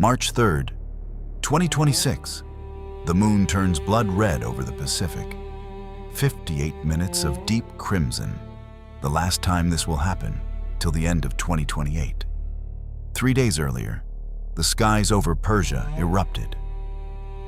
March 3rd, 2026. The moon turns blood red over the Pacific. 58 minutes of deep crimson. The last time this will happen, till the end of 2028. 3 days earlier, the skies over Persia erupted.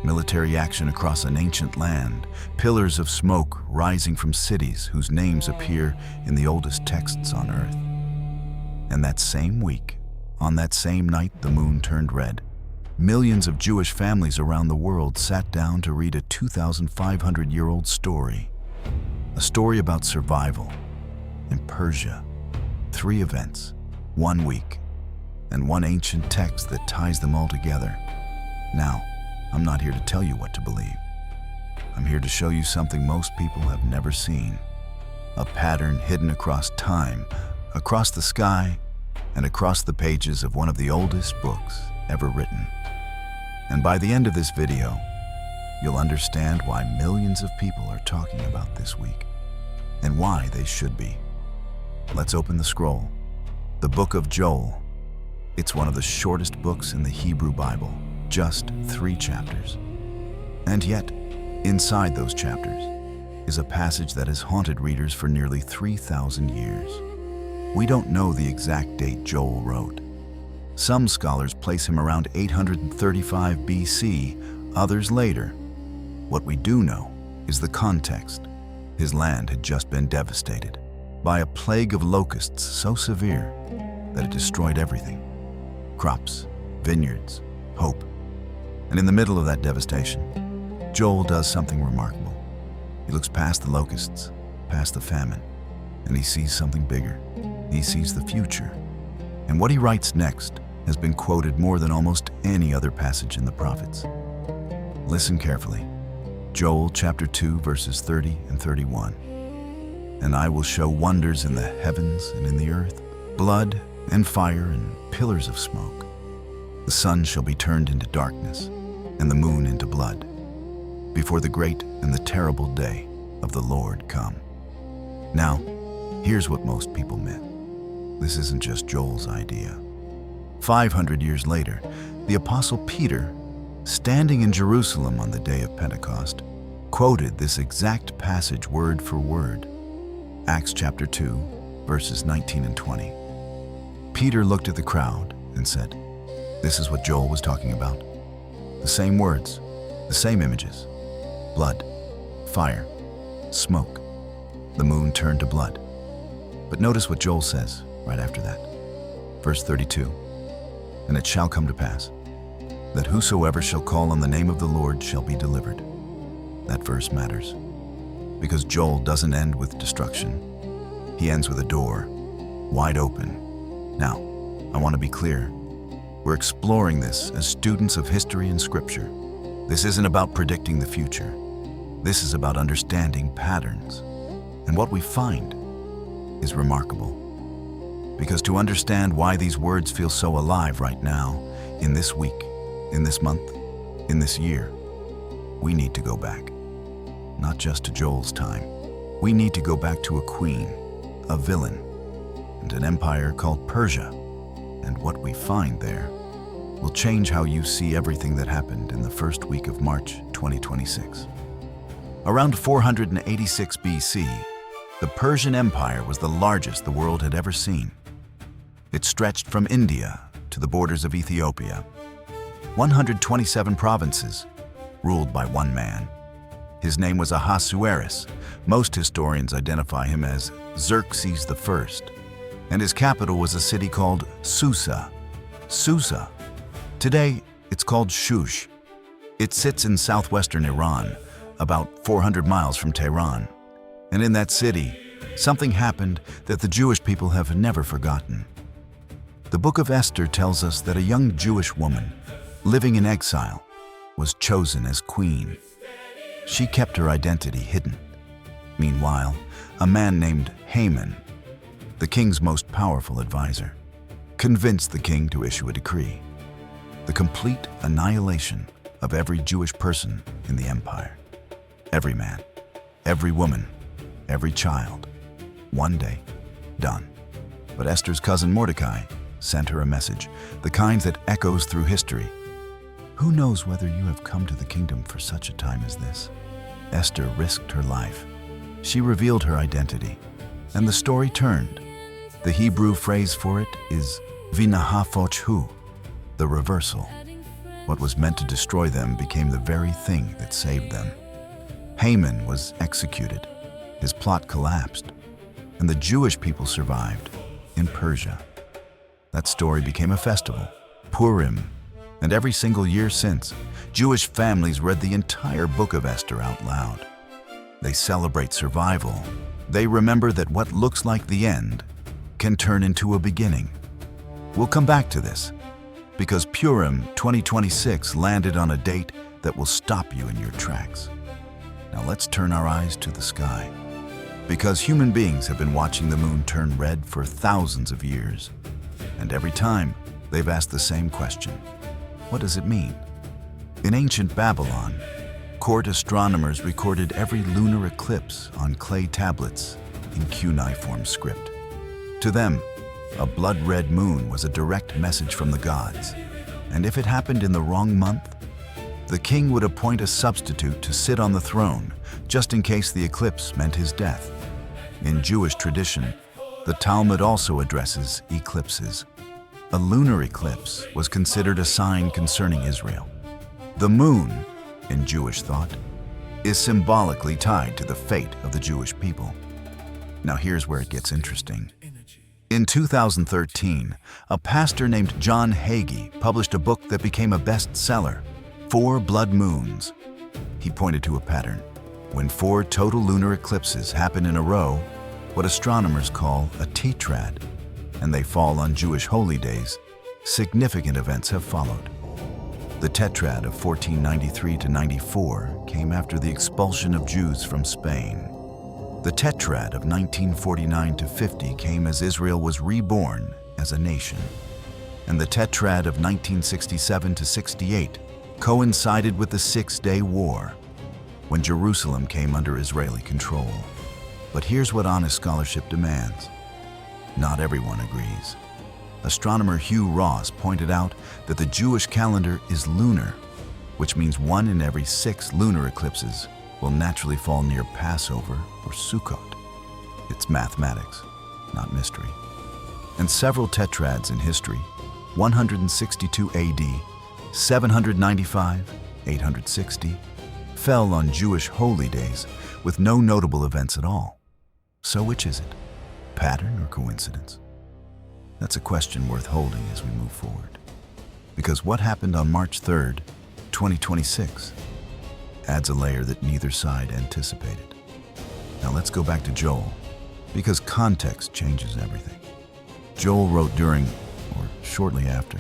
Military action across an ancient land, pillars of smoke rising from cities whose names appear in the oldest texts on Earth. And that same week, on that same night the moon turned red, millions of Jewish families around the world sat down to read a 2,500-year-old story. A story about survival in Persia. 3 events, 1 week, and one ancient text that ties them all together. Now, I'm not here to tell you what to believe. I'm here to show you something most people have never seen. A pattern hidden across time, across the sky, and across the pages of one of the oldest books ever written. And by the end of this video, you'll understand why millions of people are talking about this week, and why they should be. Let's open the scroll. The book of Joel. It's one of the shortest books in the Hebrew Bible, just 3 chapters. And yet, inside those chapters is a passage that has haunted readers for nearly 3,000 years. We don't know the exact date Joel wrote. Some scholars place him around 835 BC, others later. What we do know is the context. His land had just been devastated by a plague of locusts so severe that it destroyed everything. Crops, vineyards, hope. And in the middle of that devastation, Joel does something remarkable. He looks past the locusts, past the famine, and he sees something bigger. He sees the future. And what he writes next has been quoted more than almost any other passage in the prophets. Listen carefully. Joel chapter 2, verses 30 and 31. And I will show wonders in the heavens and in the earth, blood and fire and pillars of smoke. The sun shall be turned into darkness, and the moon into blood, before the great and the terrible day of the Lord come. Now, here's what most people meant. This isn't just Joel's idea. 500 years later, the Apostle Peter, standing in Jerusalem on the day of Pentecost, quoted this exact passage word for word. Acts chapter 2, verses 19 and 20. Peter looked at the crowd and said, "This is what Joel was talking about. The same words, the same images. Blood, fire, smoke. The moon turned to blood." But notice what Joel says right after that. Verse 32, "And it shall come to pass, that whosoever shall call on the name of the Lord shall be delivered." That verse matters, because Joel doesn't end with destruction. He ends with a door, wide open. Now, I want to be clear. We're exploring this as students of history and scripture. This isn't about predicting the future. This is about understanding patterns. And what we find is remarkable. Because to understand why these words feel so alive right now, in this week, in this month, in this year, we need to go back. Not just to Joel's time. We need to go back to a queen, a villain, and an empire called Persia. And what we find there will change how you see everything that happened in the first week of March 2026. Around 486 BC, the Persian Empire was the largest the world had ever seen. It stretched from India to the borders of Ethiopia. 127 provinces, ruled by one man. His name was Ahasuerus. Most historians identify him as Xerxes I, and his capital was a city called Susa. Susa. Today, it's called Shush. It sits in southwestern Iran, about 400 miles from Tehran. And in that city, something happened that the Jewish people have never forgotten. The book of Esther tells us that a young Jewish woman, living in exile, was chosen as queen. She kept her identity hidden. Meanwhile, a man named Haman, the king's most powerful advisor, convinced the king to issue a decree: the complete annihilation of every Jewish person in the empire. Every man, every woman, every child. One day, done. But Esther's cousin Mordecai sent her a message, the kind that echoes through history. Who knows whether you have come to the kingdom for such a time as this? Esther risked her life. She revealed her identity, and the story turned. The Hebrew phrase for it is vinahafochhu, the reversal. What was meant to destroy them became the very thing that saved them. Haman was executed. His plot collapsed, and the Jewish people survived in Persia. That story became a festival, Purim, and every single year since, Jewish families read the entire book of Esther out loud. They celebrate survival. They remember that what looks like the end can turn into a beginning. We'll come back to this, because Purim 2026 landed on a date that will stop you in your tracks. Now let's turn our eyes to the sky, because human beings have been watching the moon turn red for thousands of years, and every time they've asked the same question: what does it mean? In ancient Babylon, court astronomers recorded every lunar eclipse on clay tablets in cuneiform script. To them, a blood-red moon was a direct message from the gods, and if it happened in the wrong month, the king would appoint a substitute to sit on the throne, just in case the eclipse meant his death. In Jewish tradition, the Talmud also addresses eclipses. A lunar eclipse was considered a sign concerning Israel. The moon, in Jewish thought, is symbolically tied to the fate of the Jewish people. Now here's where it gets interesting. In 2013, a pastor named John Hagee published a book that became a bestseller, 4 Blood Moons. He pointed to a pattern. When 4 total lunar eclipses happen in a row, what astronomers call a tetrad, and they fall on Jewish holy days, significant events have followed. The tetrad of 1493 to 94 came after the expulsion of Jews from Spain. The tetrad of 1949 to 50 came as Israel was reborn as a nation. And the tetrad of 1967 to 68 coincided with the Six-Day War, when Jerusalem came under Israeli control. But here's what honest scholarship demands. Not everyone agrees. Astronomer Hugh Ross pointed out that the Jewish calendar is lunar, which means 1 in every 6 lunar eclipses will naturally fall near Passover or Sukkot. It's mathematics, not mystery. And several tetrads in history, 162 AD, 795, 860, fell on Jewish holy days with no notable events at all. So which is it? Pattern or coincidence? That's a question worth holding as we move forward. Because what happened on March 3rd, 2026, adds a layer that neither side anticipated. Now let's go back to Joel, because context changes everything. Joel wrote during, or shortly after,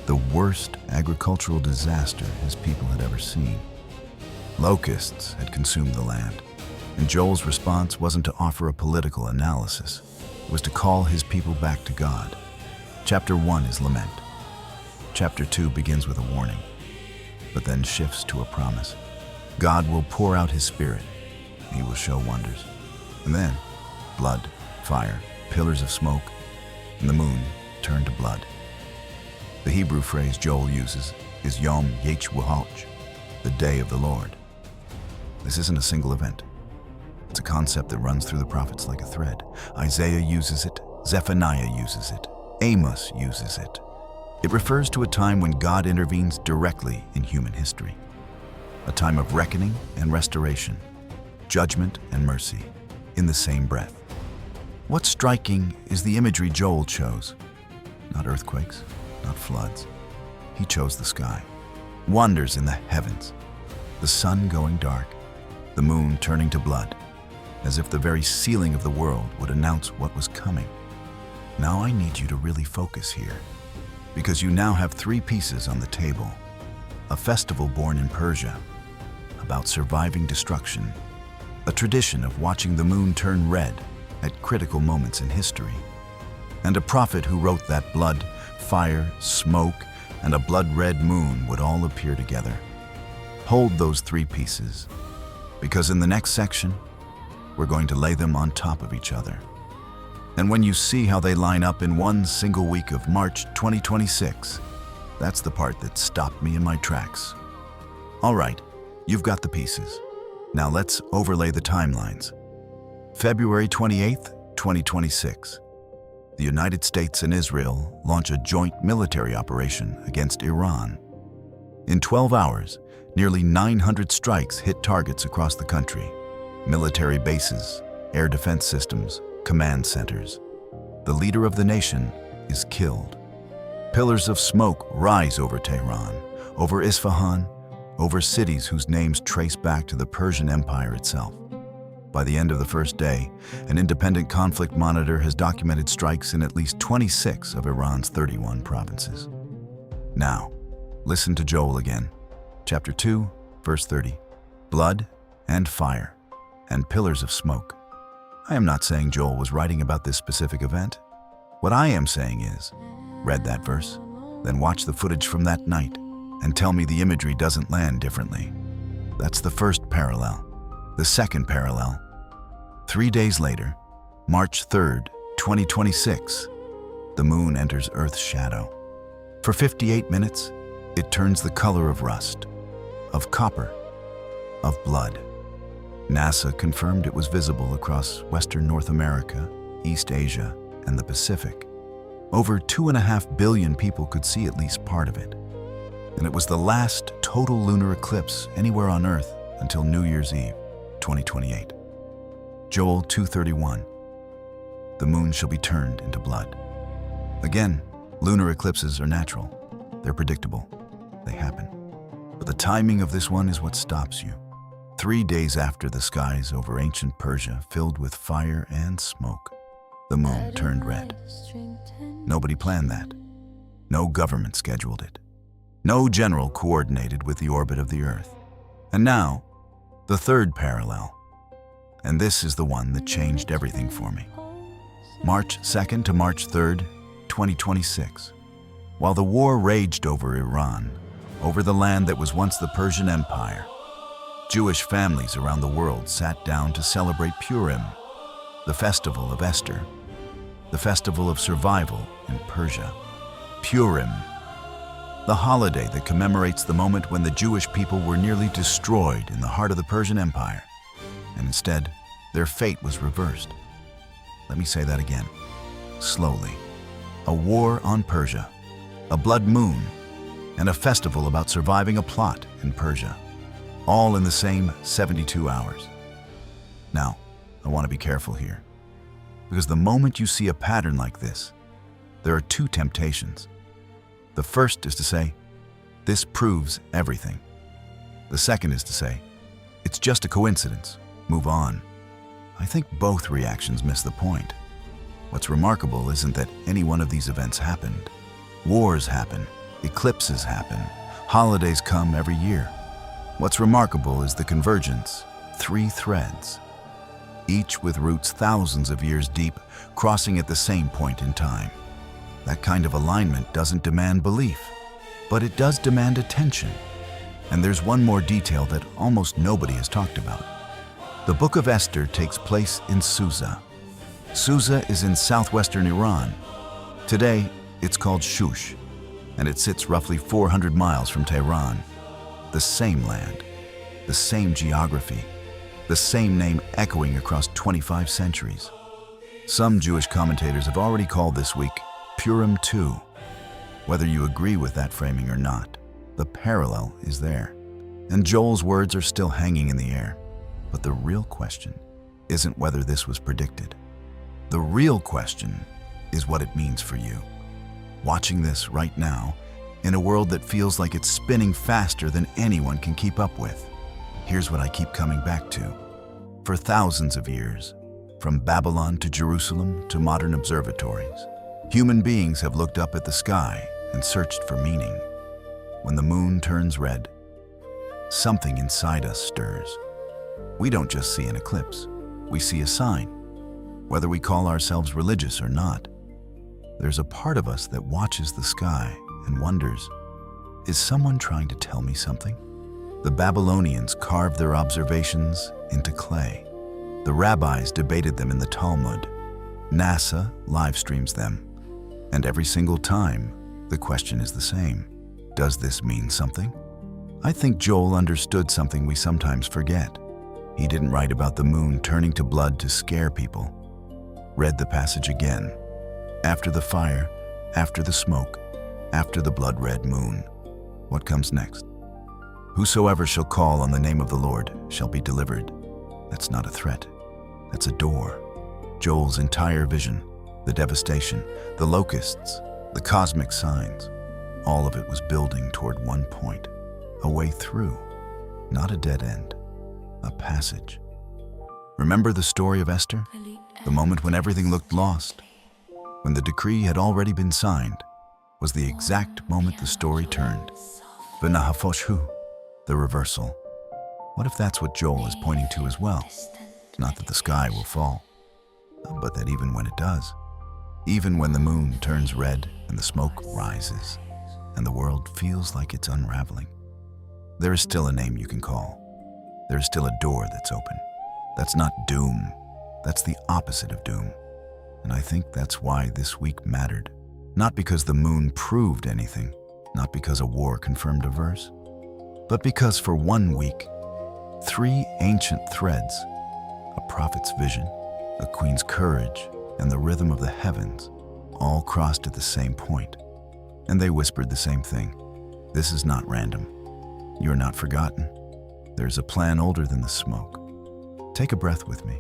the worst agricultural disaster his people had ever seen. Locusts had consumed the land, and Joel's response wasn't to offer a political analysis. It was to call his people back to God. Chapter 1 is lament. Chapter 2 begins with a warning, but then shifts to a promise. God will pour out his spirit, and he will show wonders. And then, blood, fire, pillars of smoke, and the moon turned to blood. The Hebrew phrase Joel uses is Yom Yechuach, the day of the Lord. This isn't a single event. It's a concept that runs through the prophets like a thread. Isaiah uses it, Zephaniah uses it, Amos uses it. It refers to a time when God intervenes directly in human history. A time of reckoning and restoration, judgment and mercy, in the same breath. What's striking is the imagery Joel chose. Not earthquakes, not floods. He chose the sky. Wonders in the heavens. The sun going dark, the moon turning to blood, as if the very ceiling of the world would announce what was coming. Now I need you to really focus here, because you now have 3 pieces on the table. A festival born in Persia, about surviving destruction, a tradition of watching the moon turn red at critical moments in history, and a prophet who wrote that blood, fire, smoke, and a blood-red moon would all appear together. Hold those 3 pieces, because in the next section, we're going to lay them on top of each other. And when you see how they line up in one single week of March 2026, That's the part that stopped me in my tracks. All right, you've got the pieces. Now let's overlay the timelines. February 28th, 2026. The United States and Israel launch a joint military operation against Iran. In 12 hours, nearly 900 strikes hit targets across the country. Military bases, air defense systems, command centers. The leader of the nation is killed. Pillars of smoke rise over Tehran, over Isfahan, over cities whose names trace back to the Persian Empire itself. By the end of the first day, an independent conflict monitor has documented strikes in at least 26 of Iran's 31 provinces. Now, listen to Joel again. Chapter 2, verse 30. Blood and fire and pillars of smoke. I am not saying Joel was writing about this specific event. What I am saying is, read that verse, then watch the footage from that night, and tell me the imagery doesn't land differently. That's the first parallel. The second parallel. 3 days later, March 3rd, 2026, the moon enters Earth's shadow. For 58 minutes, it turns the color of rust, of copper, of blood. NASA confirmed it was visible across Western North America, East Asia, and the Pacific. Over 2.5 billion people could see at least part of it. And it was the last total lunar eclipse anywhere on Earth until New Year's Eve, 2028. Joel 2:31. The moon shall be turned into blood. Again, lunar eclipses are natural. They're predictable. They happen. But the timing of this one is what stops you. 3 days after the skies over ancient Persia filled with fire and smoke, the moon turned red. Nobody planned that. No government scheduled it. No general coordinated with the orbit of the Earth. And now, the third parallel. And this is the one that changed everything for me. March 2nd to March 3rd, 2026. While the war raged over Iran, over the land that was once the Persian Empire, Jewish families around the world sat down to celebrate Purim, the festival of Esther, the festival of survival in Persia. Purim, the holiday that commemorates the moment when the Jewish people were nearly destroyed in the heart of the Persian Empire, and instead, their fate was reversed. Let me say that again, slowly. A war on Persia, a blood moon, and a festival about surviving a plot in Persia, all in the same 72 hours. Now, I want to be careful here, because the moment you see a pattern like this, there are two temptations. The first is to say, this proves everything. The second is to say, it's just a coincidence, move on. I think both reactions miss the point. What's remarkable isn't that any one of these events happened. Wars happen, eclipses happen, holidays come every year. What's remarkable is the convergence, 3 threads, each with roots thousands of years deep, crossing at the same point in time. That kind of alignment doesn't demand belief, but it does demand attention. And there's one more detail that almost nobody has talked about. The book of Esther takes place in Susa. Susa is in southwestern Iran. Today, it's called Shush, and it sits roughly 400 miles from Tehran. The same land, the same geography, the same name echoing across 25 centuries. Some Jewish commentators have already called this week Purim 2. Whether you agree with that framing or not, the parallel is there. And Joel's words are still hanging in the air. But the real question isn't whether this was predicted. The real question is what it means for you. Watching this right now, in a world that feels like it's spinning faster than anyone can keep up with. Here's what I keep coming back to. For thousands of years, from Babylon to Jerusalem to modern observatories, human beings have looked up at the sky and searched for meaning. When the moon turns red, something inside us stirs. We don't just see an eclipse, we see a sign. Whether we call ourselves religious or not, there's a part of us that watches the sky and wonders, is someone trying to tell me something? The Babylonians carved their observations into clay. The rabbis debated them in the Talmud. NASA livestreams them. And every single time, the question is the same. Does this mean something? I think Joel understood something we sometimes forget. He didn't write about the moon turning to blood to scare people. Read the passage again. After the fire, after the smoke, after the blood-red moon. What comes next? Whosoever shall call on the name of the Lord shall be delivered. That's not a threat. That's a door. Joel's entire vision, the devastation, the locusts, the cosmic signs, all of it was building toward one point, a way through, not a dead end, a passage. Remember the story of Esther? The moment when everything looked lost, when the decree had already been signed, was the exact moment the story turned. V'nahafoshu, the reversal. What if that's what Joel is pointing to as well? Not that the sky will fall, but that even when it does, even when the moon turns red and the smoke rises, and the world feels like it's unraveling, there is still a name you can call. There is still a door that's open. That's not doom. That's the opposite of doom. And I think that's why this week mattered. Not because the moon proved anything, not because a war confirmed a verse, but because for 1 week, 3 ancient threads, a prophet's vision, a queen's courage, and the rhythm of the heavens, all crossed at the same point. And they whispered the same thing. This is not random. You're not forgotten. There's a plan older than the smoke. Take a breath with me.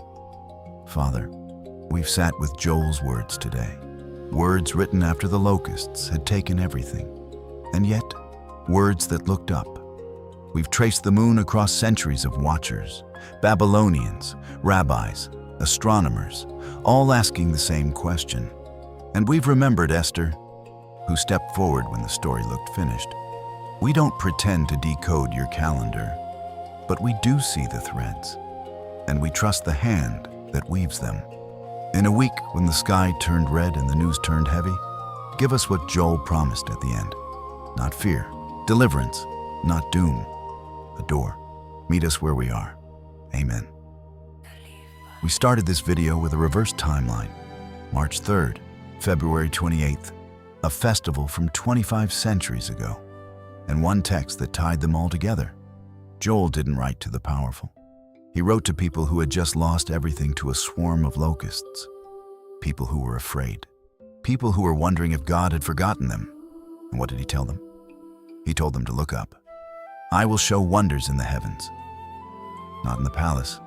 Father, we've sat with Joel's words today. Words written after the locusts had taken everything. And yet, words that looked up. We've traced the moon across centuries of watchers, Babylonians, rabbis, astronomers, all asking the same question. And we've remembered Esther, who stepped forward when the story looked finished. We don't pretend to decode your calendar, but we do see the threads, and we trust the hand that weaves them. In a week when the sky turned red and the news turned heavy, give us what Joel promised at the end. Not fear, deliverance, not doom, a door. Meet us where we are. Amen. We started this video with a reverse timeline. March 3rd, February 28th, a festival from 25 centuries ago, and one text that tied them all together. Joel didn't write to the powerful. He wrote to people who had just lost everything to a swarm of locusts, people who were afraid, people who were wondering if God had forgotten them. And what did he tell them? He told them to look up. I will show wonders in the heavens. Not in the palace,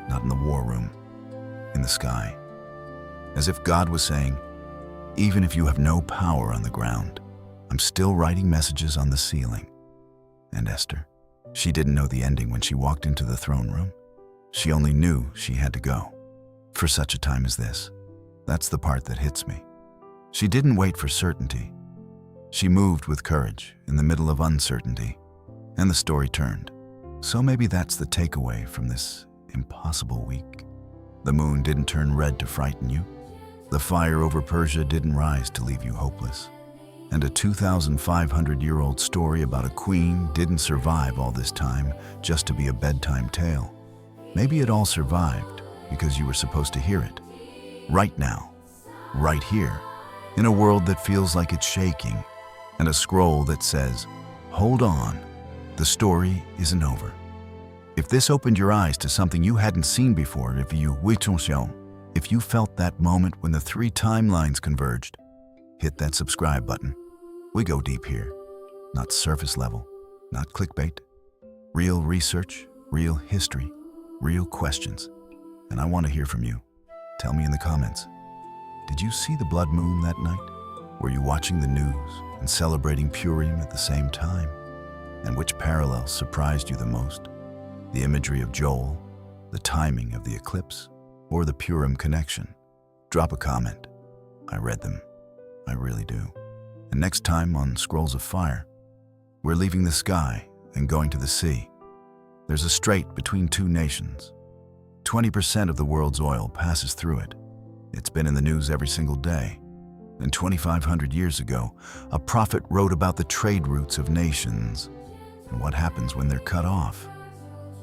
not in the war room, in the sky. As if God was saying, even if you have no power on the ground, I'm still writing messages on the ceiling. And Esther, she didn't know the ending when she walked into the throne room. She only knew she had to go. For such a time as this. That's the part that hits me. She didn't wait for certainty. She moved with courage in the middle of uncertainty, and the story turned. So maybe that's the takeaway from this impossible week. The moon didn't turn red to frighten you. The fire over Persia didn't rise to leave you hopeless. And a 2,500-year-old story about a queen didn't survive all this time just to be a bedtime tale. Maybe it all survived because you were supposed to hear it. Right now, right here, in a world that feels like it's shaking, and a scroll that says, hold on, the story isn't over. If this opened your eyes to something you hadn't seen before, if you felt that moment when the 3 timelines converged, hit that subscribe button. We go deep here, not surface level, not clickbait. Real research, real history, real questions. And I want to hear from you. Tell me in the comments, did you see the blood moon that night? Were you watching the news and celebrating Purim at the same time? And which parallel surprised you the most? The imagery of Joel, the timing of the eclipse, or the Purim connection? Drop a comment. I read them. I really do. And next time on Scrolls of Fire, we're leaving the sky and going to the sea. There's a strait between 2 nations. 20% of the world's oil passes through it. It's been in the news every single day. And 2,500 years ago, a prophet wrote about the trade routes of nations and what happens when they're cut off.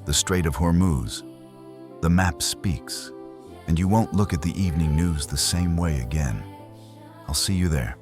The Strait of Hormuz. The map speaks, and you won't look at the evening news the same way again. I'll see you there.